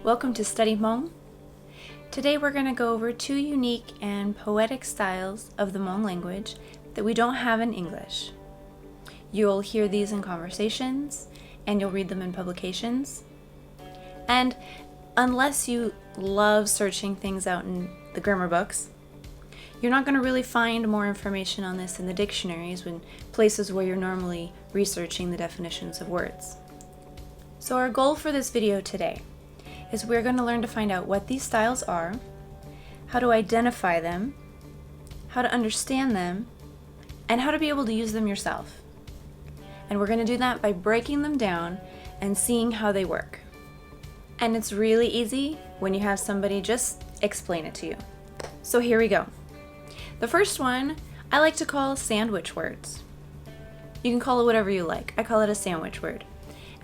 Welcome to Study Hmong. Today we're going to go over two unique and poetic styles of the Hmong language that we don't have in English. You'll hear these in conversations and you'll read them in publications. And unless you love searching things out in the grammar books, you're not going to really find more information on this in the dictionaries when places where you're normally researching the definitions of words. So our goal for this video today is we're going to learn to find out what these styles are, how to identify them, how to understand them, and how to be able to use them yourself. And we're going to do that by breaking them down and seeing how they work. And it's really easy when you have somebody just explain it to you. So here we go. The first one I like to call sandwich words. You can call it whatever you like. I call it a sandwich word.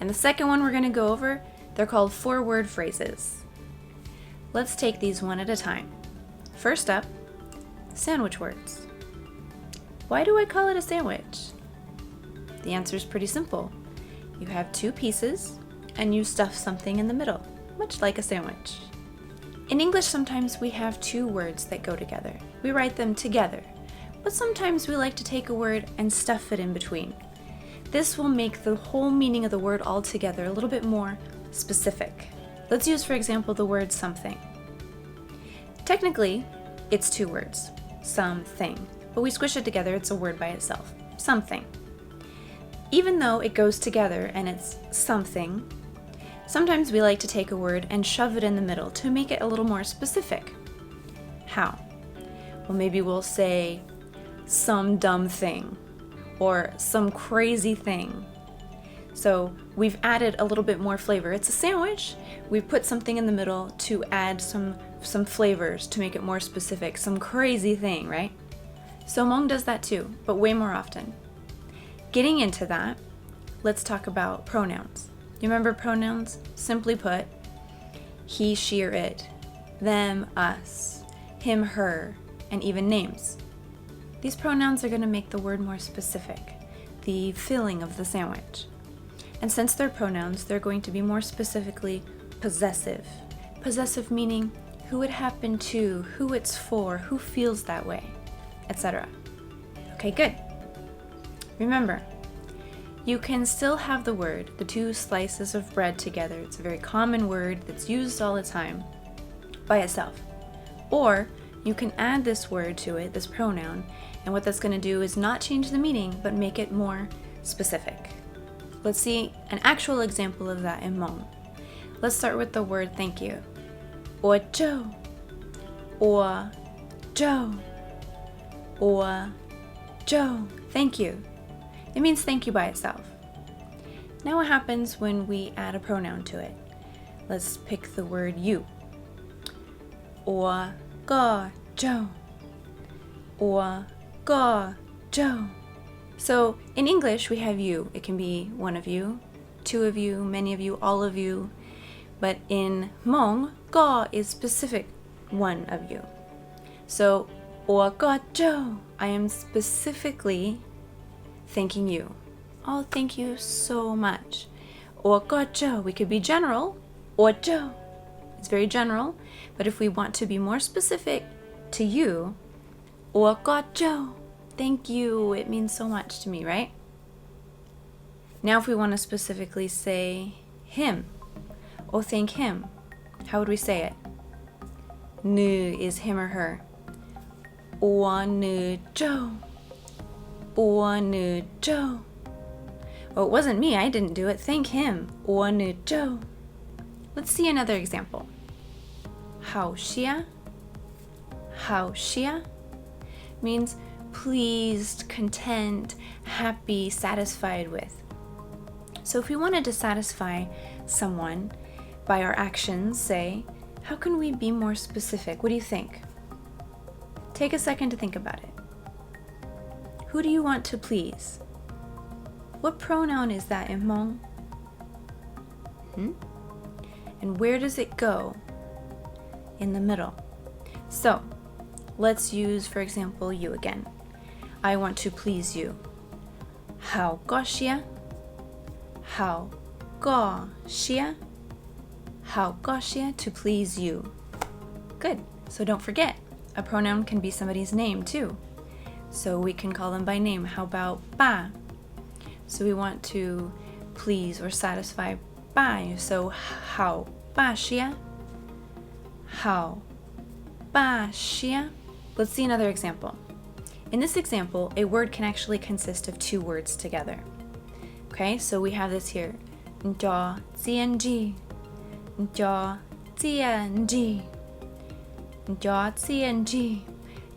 And the second one we're going to go over, they're called four-word phrases. Let's take these one at a time. First up, sandwich words. Why do I call it a sandwich? The answer is pretty simple. You have two pieces and you stuff something in the middle, much like a sandwich. In English, sometimes we have two words that go together. We write them together, but sometimes we like to take a word and stuff it in between. This will make the whole meaning of the word altogether a little bit more specific. Let's use, for example, the word something. Technically, it's two words, something, but we squish it together, it's a word by itself, something. Even though it goes together and it's something, sometimes we like to take a word and shove it in the middle to make it a little more specific. How? Well, maybe we'll say some dumb thing or some crazy thing. So we've added a little bit more flavor. It's a sandwich. We've put something in the middle to add some flavors to make it more specific. Some crazy thing, right? So Hmong does that too, but way more often. Getting into that, let's talk about pronouns. You remember pronouns? Simply put, he, she, or it, them, us, him, her, and even names. These pronouns are going to make the word more specific, the filling of the sandwich. And since they're pronouns, they're going to be more specifically possessive. Possessive meaning who it happened to, who it's for, who feels that way, etc. Okay, good. Remember, you can still have the word, the two slices of bread together. It's a very common word that's used all the time by itself. Or you can add this word to it, this pronoun, and what that's going to do is not change the meaning, but make it more specific. Let's see an actual example of that in Hmong. Let's start with the word thank you. Or Joe. Or Joe. Or Joe. Thank you. It means thank you by itself. Now what happens when we add a pronoun to it? Let's pick the word you. Or Go Joe. Or Go Joe. So in English we have you. It can be one of you, two of you, many of you, all of you. But in Hmong, Go is specific, one of you. So, or Go Joe, I am specifically thanking you. Oh, thank you so much. Or Go Joe, we could be general, or Joe. It's very general, but if we want to be more specific to you, or Go Joe. Thank you, it means so much to me, right? Now if we want to specifically say him, or thank him, how would we say it? Nu is him or her. Or nu Joe. Or nu Joe. Oh, it wasn't me, I didn't do it. Thank him. Or nu Joe. Let's see another example. Hao xia. Hao xia means pleased, content, happy, satisfied with. So if we wanted to satisfy someone by our actions, say, how can we be more specific? What do you think? Take a second to think about it. Who do you want to please? What pronoun is that in Hmong? And where does it go? In the middle. So let's use, for example, you again. I want to please you. Hao Go Xia. Hao Go Xia. 好高兴 to please you. Good. So don't forget, a pronoun can be somebody's name too. So we can call them by name. How about 爸? So we want to please or satisfy 爸. So 好爸些. 好爸些. Let's see another example. In this example, a word can actually consist of two words together. Okay, so we have this here. 叫 CNG. 叫 CNG. 叫 CNG.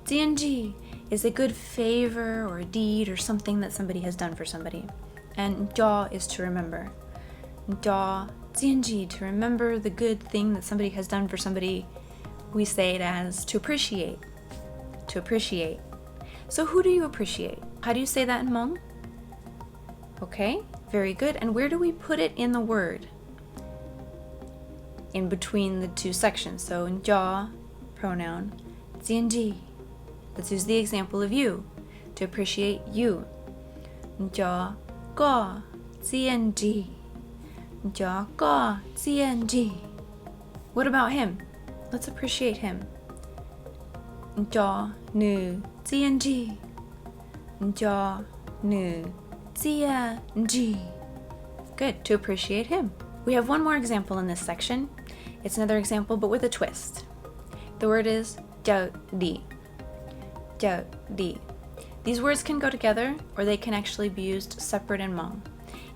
CNG is a good favor or a deed or something that somebody has done for somebody. And 叫 is to remember. 叫 CNG, to remember the good thing that somebody has done for somebody. We say it as to appreciate. To appreciate. So who do you appreciate? How do you say that in Hmong? Okay, very good. And where do we put it in the word? In between the two sections. So 叫 pronoun, CNG. Let's use the example of you. To appreciate you. 叫个 CNG. 叫个 CNG. What about him? Let's appreciate him. 叫女 CNG. 叫女 CNG. Good, to appreciate him. We have one more example in this section. It's another example, but with a twist. The word is 叫你. 叫你. These words can go together, or they can actually be used separate in Hmong.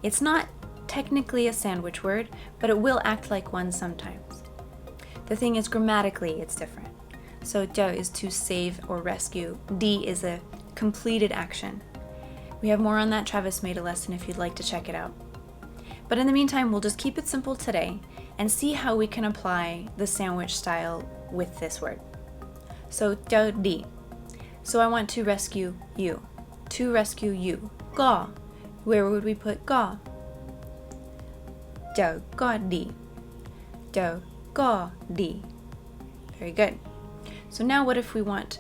It's not technically a sandwich word, but it will act like one sometimes. The thing is, grammatically, it's different. So 叫 is to save or rescue. Di is a completed action. We have more on that. Travis made a lesson if you'd like to check it out. But in the meantime, we'll just keep it simple today and see how we can apply the sandwich style with this word. So 叫你. So I want to rescue you. To rescue you. 个. Where would we put 个? 叫个你. 叫个你. Very good. So now what if we want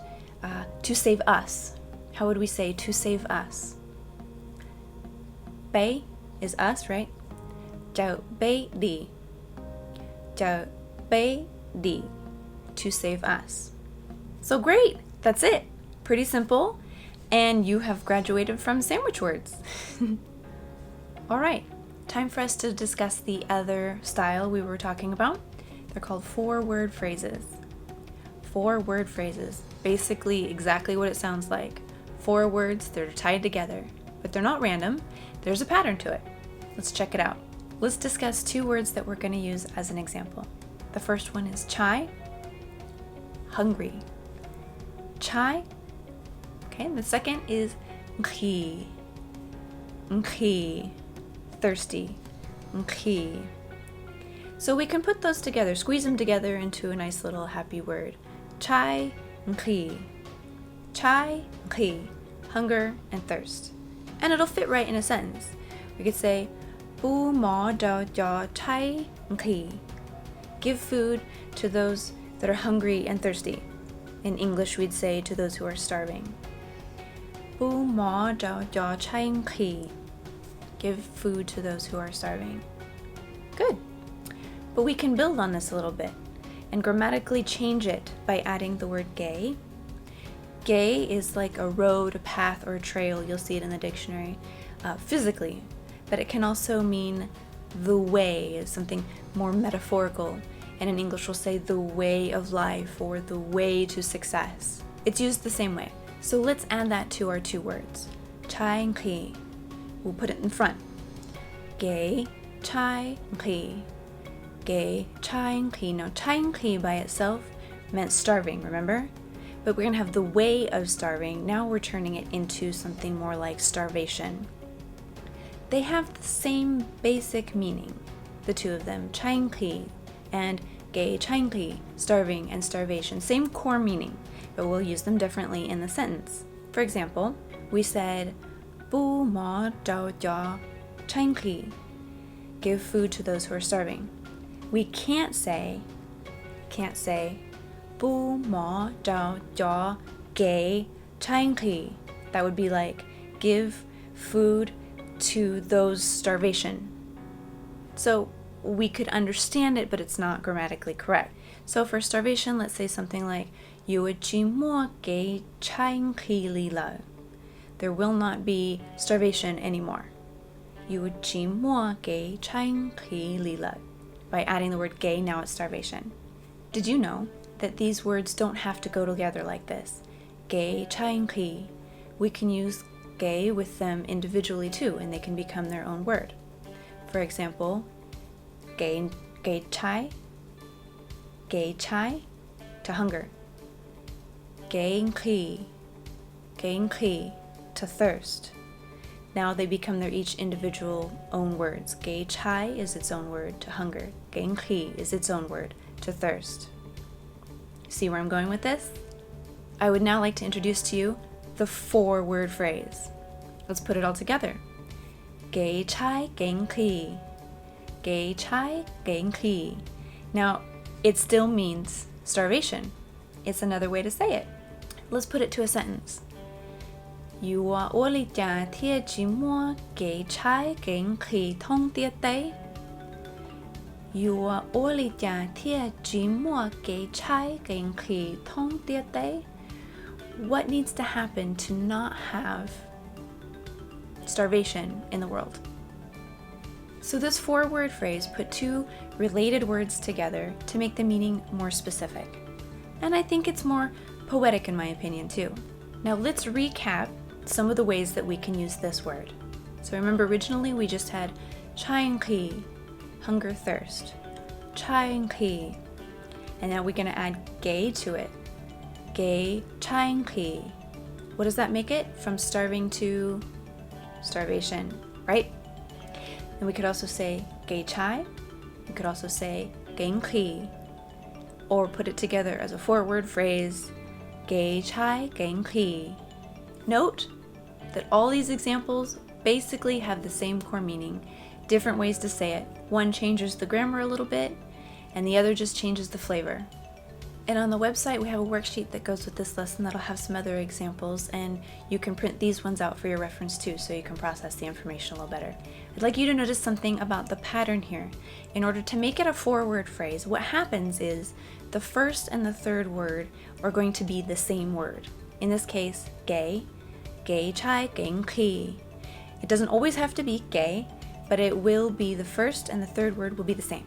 to save us? How would we say to save us? 被 is us, right? 叫被你. 叫被你. To save us. So great! That's it. Pretty simple. And you have graduated from sandwich words. All right. Time for us to discuss the other style we were talking about. They're called 4-word phrases. 4-word phrases. Basically exactly what it sounds like. 4 words that are tied together. But they're not random. There's a pattern to it. Let's check it out. Let's discuss 2 words that we're going to use as an example. The first one is chai, hungry. Chai. Okay, the second is nkhi. Nkhi. Thirsty. Nkhi. So we can put those together, squeeze them together into a nice little happy word. Chai, nkhi. Chai, nkhi. Hunger and thirst. And it'll fit right in a sentence. We could say, bu mo da ja chai nkhi. Give food to those that are hungry and thirsty. In English, we'd say to those who are starving. Bu mo da ja chai nkhi. Give food to those who are starving. Good. But we can build on this a little bit and grammatically change it by adding the word gay. Gay is like a road, a path, or a trail. You'll see it in the dictionary physically. But it can also mean the way, something more metaphorical. And in English, we'll say the way of life or the way to success. It's used the same way. So let's add that to our 2 words. Chai nkhi. We'll put it in front. Gay chai nkhi. Gay chai nkhi. Now, chai nkhi by itself meant starving, remember? But we're going to have the way of starving. Now we're turning it into something more like starvation. They have the same basic meaning, the 2 of them, chai nkhi and gay chai nkhi, starving and starvation. Same core meaning, but we'll use them differently in the sentence. For example, we said, bu ma dao ja chai nkhi. Give food to those who are starving. We can't say, bu ma dao ja gay chai nkhi. That would be like, give food to those starvation. So we could understand it, but it's not grammatically correct. So for starvation, let's say something like, there will not be starvation anymore. By adding the word gay, now it's starvation. Did you know that these words don't have to go together like this? Gay, chaing, we can use gay with them individually too, and they can become their own word. For example, gay chai, to hunger. Gay to thirst. Now they become their each individual own words. Gay chai is its own word to hunger. Gay is its own word to thirst. See where I'm going with this? I would now like to introduce to you the 4-word phrase. Let's put it all together. Gay chai gang ki. Gay chai gang ki. Now, it still means starvation. It's another way to say it. Let's put it to a sentence. You are only tia ji mo gay chai gang ki tong tia day. You are only tia ji mo gay chai gang ki tong tia day. What needs to happen to not have starvation in the world? So this 4-word phrase put 2 related words together to make the meaning more specific. And I think it's more poetic in my opinion too. Now let's recap some of the ways that we can use this word. So remember, originally we just had chaing, hunger, thirst. Chaing, and now we're going to add gay to it. Gay chaing. What does that make it? From starving to starvation, right? And we could also say gay chai. We could also say gang ki, or put it together as a 4-word phrase, gay chai gang ki. Note that all these examples basically have the same core meaning, different ways to say it. One changes the grammar a little bit, and the other just changes the flavor. And on the website, we have a worksheet that goes with this lesson that'll have some other examples, and you can print these ones out for your reference too, so you can process the information a little better. I'd like you to notice something about the pattern here. In order to make it a 4-word phrase, what happens is the first and the third word are going to be the same word. In this case, gay chai, gang ki. It doesn't always have to be gay, but it will be the first and the third word will be the same.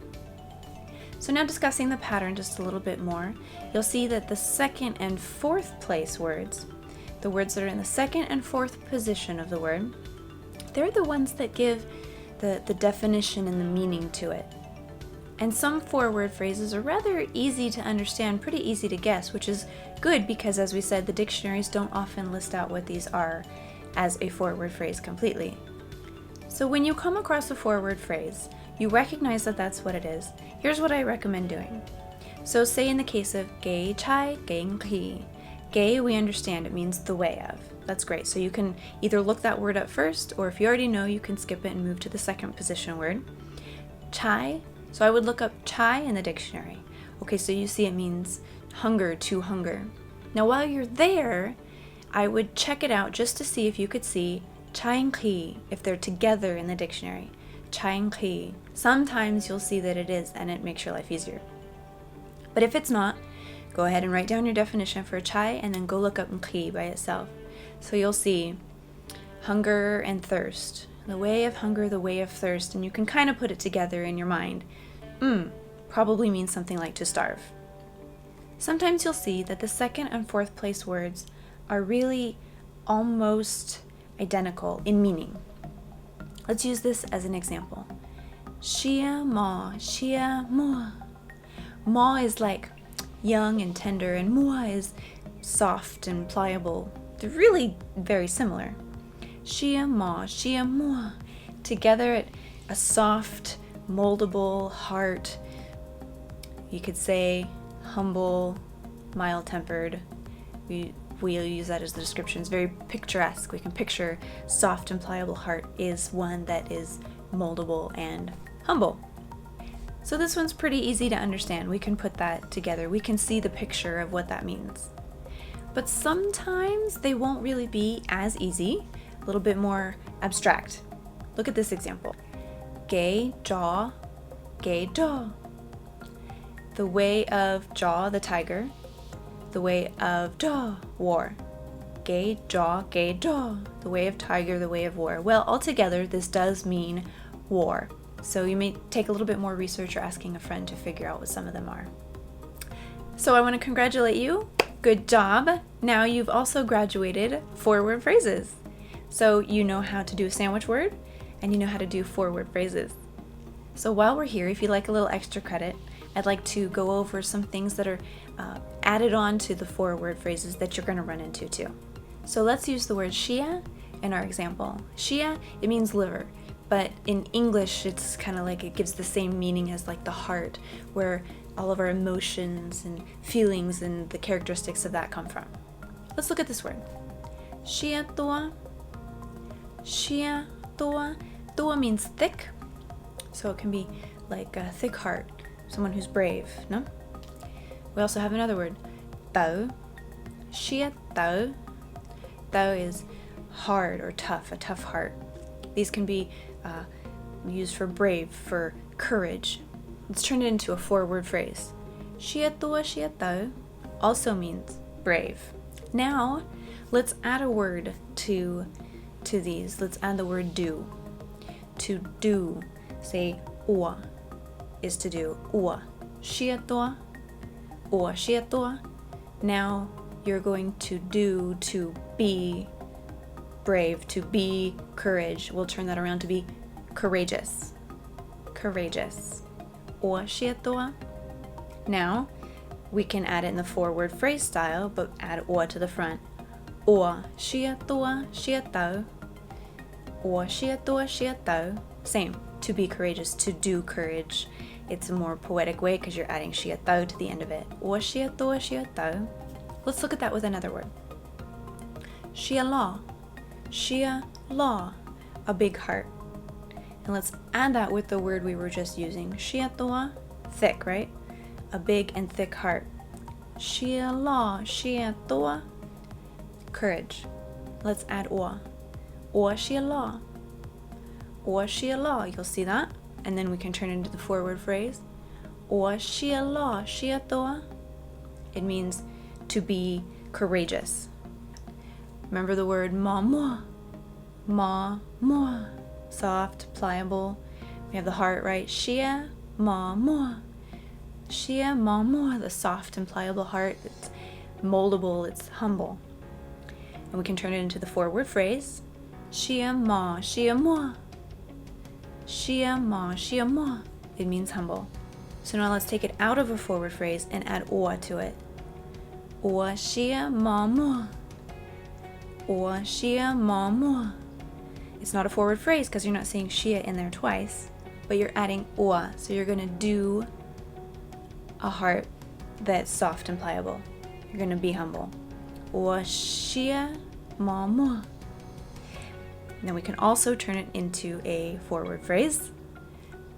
So now discussing the pattern just a little bit more, you'll see that the 2nd and 4th place words, the words that are in the 2nd and 4th position of the word, they're the ones that give the definition and the meaning to it. And some 4-word phrases are rather easy to understand, pretty easy to guess, which is good because, as we said, the dictionaries don't often list out what these are as a 4-word phrase completely. So when you come across a 4-word phrase, you recognize that that's what it is. Here's what I recommend doing. So say in the case of gay chai gang ki. Gay, we understand, it means the way of. That's great. So you can either look that word up first, or if you already know, you can skip it and move to the 2nd position word. Chai, so I would look up chai in the dictionary. Okay, so you see it means hunger, to hunger. Now while you're there, I would check it out just to see if you could see chai and ki, if they're together in the dictionary. Chai and ki. Sometimes you'll see that it is, and it makes your life easier. But if it's not, go ahead and write down your definition for chai and then go look up ki by itself. So you'll see hunger and thirst. The way of hunger, the way of thirst, and you can kind of put it together in your mind. Probably means something like to starve. Sometimes you'll see that the 2nd and 4th place words are really almost identical in meaning. Let's use this as an example. Shia mo. Ma is like young and tender, and mua is soft and pliable. They're really very similar. Shia mo. Together, a soft, moldable heart. You could say humble, mild-tempered. We'll use that as the description. It's very picturesque. We can picture soft and pliable heart is one that is moldable and humble. So this one's pretty easy to understand. We can put that together. We can see the picture of what that means. But sometimes they won't really be as easy, a little bit more abstract. Look at this example. Gay jaw 给着. The way of jaw, the tiger. The way of jaw, war. 给着, the way of tiger, the way of war. Well, altogether, this does mean war. So you may take a little bit more research or asking a friend to figure out what some of them are. So I want to congratulate you. Good job. Now you've also graduated 4-word phrases. So you know how to do a sandwich word and you know how to do 4-word phrases. So while we're here, if you'd like a little extra credit, I'd like to go over some things that are added on to the 4-word phrases that you're going to run into too. So let's use the word shia in our example. Shia, it means liver, but in English it's kind of like it gives the same meaning as like the heart, where all of our emotions and feelings and the characteristics of that come from. Let's look at this word. Shia toa. Shia toa. Toa means thick, so it can be like a thick heart, someone who's brave, no? We also have another word, tao. Shia tao. Tao is hard or tough, a tough heart. These can be used for brave, for courage. Let's turn it into a 4-word phrase. Shia toa, shia tao also means brave. Now, let's add a word to these. Let's add the word do. To do, say ua is to do. Ua. Shia toa. Ua shia toa. Now you're going to do to be brave, to be courage. We'll turn that around to be courageous. Courageous. Ua shia toa. Now we can add it in the 4-word phrase style, but add ua to the front. Ua shia toa, shia tao. Ua shia toa, shia tao. Same. To be courageous, to do courage. It's a more poetic way because you're adding shia tao to the end of it. Ua shia toa, shia tao. Let's look at that with another word. Shia la. Shia la. A big heart. And let's add that with the word we were just using. Shia toa. Thick, right? A big and thick heart. Shia la. Shia toa. Courage. Let's add ua. Ua shia la. Ua shia la. You'll see that. And then we can turn it into the 4-word phrase. Ua shia la. Shia toa. It means to be courageous. Remember the word ma mua. Ma mua. Soft, pliable. We have the heart, right? Shia ma mua. Shia ma mua. The soft and pliable heart. It's moldable. It's humble. And we can turn it into the 4-word phrase. Shia ma shia mua. Shia ma shia mua. It means humble. So now let's take it out of a 4-word phrase and add ua to it. Ua shia ma mua. Ua shia ma mua. It's not a 4-word phrase because you're not saying shia in there twice, but you're adding ua. So you're going to do a heart that's soft and pliable. You're going to be humble. Ua shia ma mua. And then we can also turn it into a 4-word phrase.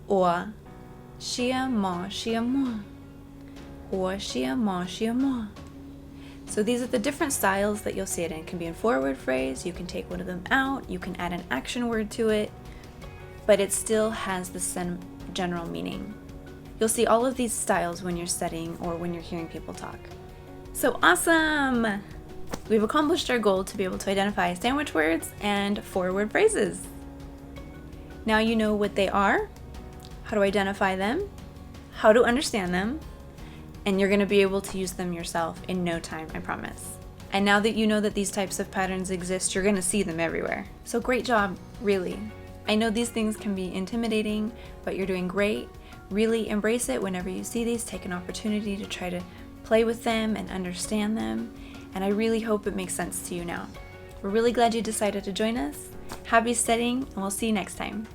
Ua shia ma shia mua. Ua shia ma shia mua. So these are the different styles that you'll see it in. It can be in 4-word phrase, you can take one of them out, you can add an action word to it, but it still has the general meaning. You'll see all of these styles when you're studying or when you're hearing people talk. So awesome! We've accomplished our goal to be able to identify sandwich words and 4-word phrases. Now you know what they are, how to identify them, how to understand them, and you're going to be able to use them yourself in no time, I promise. And now that you know that these types of patterns exist, you're going to see them everywhere. So great job, really. I know these things can be intimidating, but you're doing great. Really embrace it whenever you see these. Take an opportunity to try to play with them and understand them. And I really hope it makes sense to you now. We're really glad you decided to join us. Happy studying, and we'll see you next time.